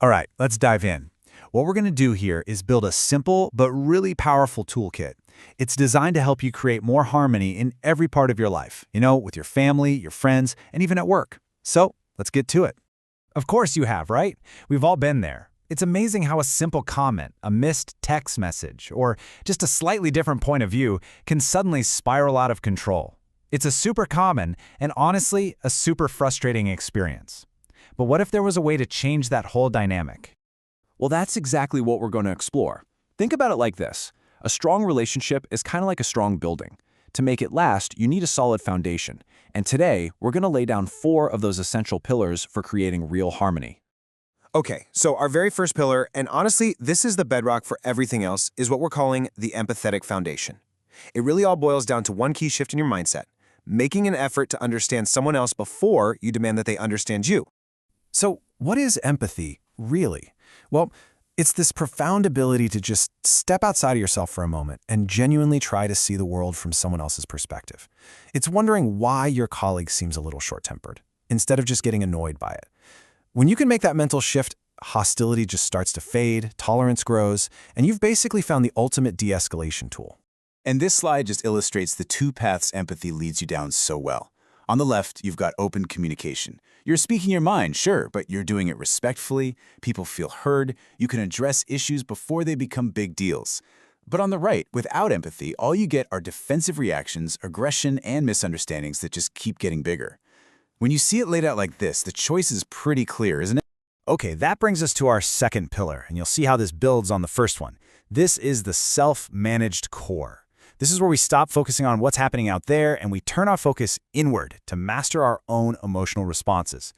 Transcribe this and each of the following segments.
All right, let's dive in. What we're going to do here is build a simple but really powerful toolkit. It's designed to help you create more harmony in every part of your life, with your family, your friends, and even at work. So let's get to it. Of course you have, right? We've all been there. It's amazing how a simple comment, a missed text message, or just a slightly different point of view can suddenly spiral out of control. It's a super common and honestly a super frustrating experience. But what if there was a way to change that whole dynamic? Well, that's exactly what we're going to explore. Think about it like this. A strong relationship is kind of like a strong building. To make it last, you need a solid foundation. And today, we're going to lay down 4 of those essential pillars for creating real harmony. Okay, so our very first pillar, and honestly, this is the bedrock for everything else, is what we're calling the empathetic foundation. It really all boils down to one key shift in your mindset, making an effort to understand someone else before you demand that they understand you. So, what is empathy, really? Well, it's this profound ability to just step outside of yourself for a moment and genuinely try to see the world from someone else's perspective. It's wondering why your colleague seems a little short-tempered, instead of just getting annoyed by it. When you can make that mental shift, hostility just starts to fade, tolerance grows, and you've basically found the ultimate de-escalation tool. And this slide just illustrates the 2 paths empathy leads you down so well. On the left, you've got open communication. You're speaking your mind, sure, but you're doing it respectfully. People feel heard. You can address issues before they become big deals. But on the right, without empathy, all you get are defensive reactions, aggression, and misunderstandings that just keep getting bigger. When you see it laid out like this, the choice is pretty clear, isn't it? Okay, that brings us to our second pillar, and you'll see how this builds on the first one. This is the self-managed core. This is where we stop focusing on what's happening out there and we turn our focus inward to master our own emotional responses.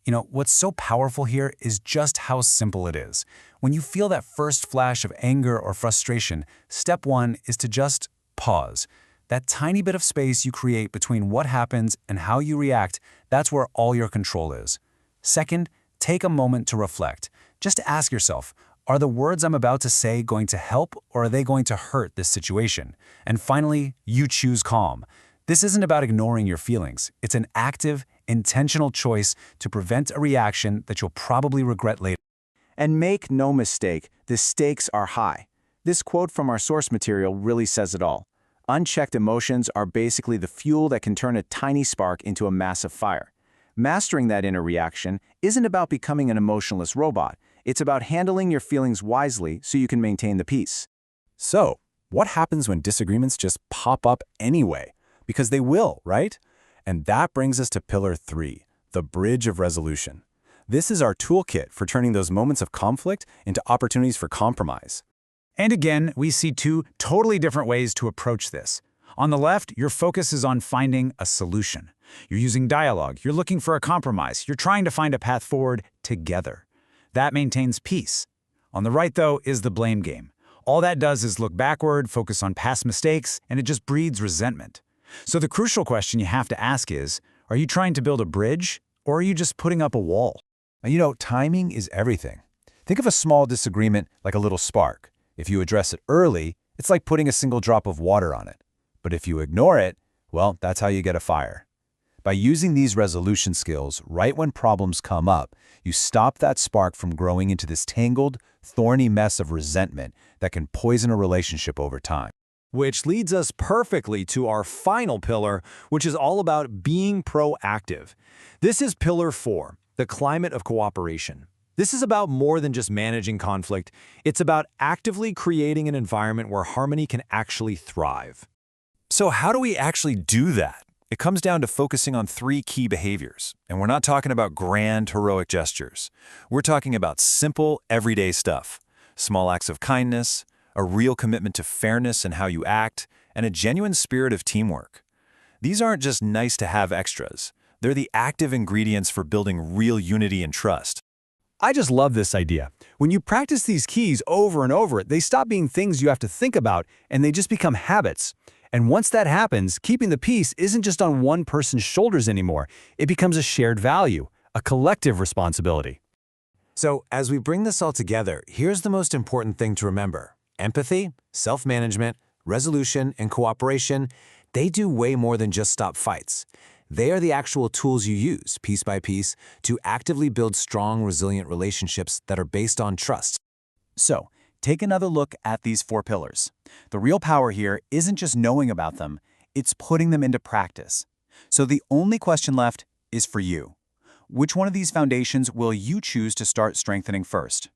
What's so powerful here is just how simple it is. When you feel that first flash of anger or frustration, step 1 is to just pause. That tiny bit of space you create between what happens and how you react, that's where all your control is. Second, take a moment to reflect. Just ask yourself, are the words I'm about to say going to help or are they going to hurt this situation? And finally, you choose calm. This isn't about ignoring your feelings. It's an active, intentional choice to prevent a reaction that you'll probably regret later. And make no mistake, the stakes are high. This quote from our source material really says it all. Unchecked emotions are basically the fuel that can turn a tiny spark into a massive fire. Mastering that inner reaction isn't about becoming an emotionless robot. It's about handling your feelings wisely so you can maintain the peace. So, what happens when disagreements just pop up anyway? Because they will, right? And that brings us to pillar 3, the bridge of resolution. This is our toolkit for turning those moments of conflict into opportunities for compromise. And again, we see 2 totally different ways to approach this. On the left, your focus is on finding a solution. You're using dialogue, you're looking for a compromise, you're trying to find a path forward together. That maintains peace. On the right, though, is the blame game. All that does is look backward, focus on past mistakes, and it just breeds resentment. So the crucial question you have to ask is, are you trying to build a bridge, or are you just putting up a wall? Timing is everything. Think of a small disagreement like a little spark. If you address it early, it's like putting a single drop of water on it. But if you ignore it, well, that's how you get a fire. By using these resolution skills right when problems come up, you stop that spark from growing into this tangled, thorny mess of resentment that can poison a relationship over time. Which leads us perfectly to our final pillar, which is all about being proactive. This is pillar 4, the climate of cooperation. This is about more than just managing conflict. It's about actively creating an environment where harmony can actually thrive. So how do we actually do that? It comes down to focusing on 3 key behaviors. And we're not talking about grand, heroic gestures. We're talking about simple, everyday stuff. Small acts of kindness, a real commitment to fairness in how you act, and a genuine spirit of teamwork. These aren't just nice-to-have extras. They're the active ingredients for building real unity and trust. I just love this idea. When you practice these keys over and over, they stop being things you have to think about, and they just become habits. And once that happens, keeping the peace isn't just on one person's shoulders anymore. It becomes a shared value, a collective responsibility. So, as we bring this all together, here's the most important thing to remember. Empathy, self-management, resolution, and cooperation, they do way more than just stop fights. They are the actual tools you use, piece by piece, to actively build strong, resilient relationships that are based on trust. So, take another look at these 4 pillars. The real power here isn't just knowing about them, it's putting them into practice. So the only question left is for you. Which one of these foundations will you choose to start strengthening first?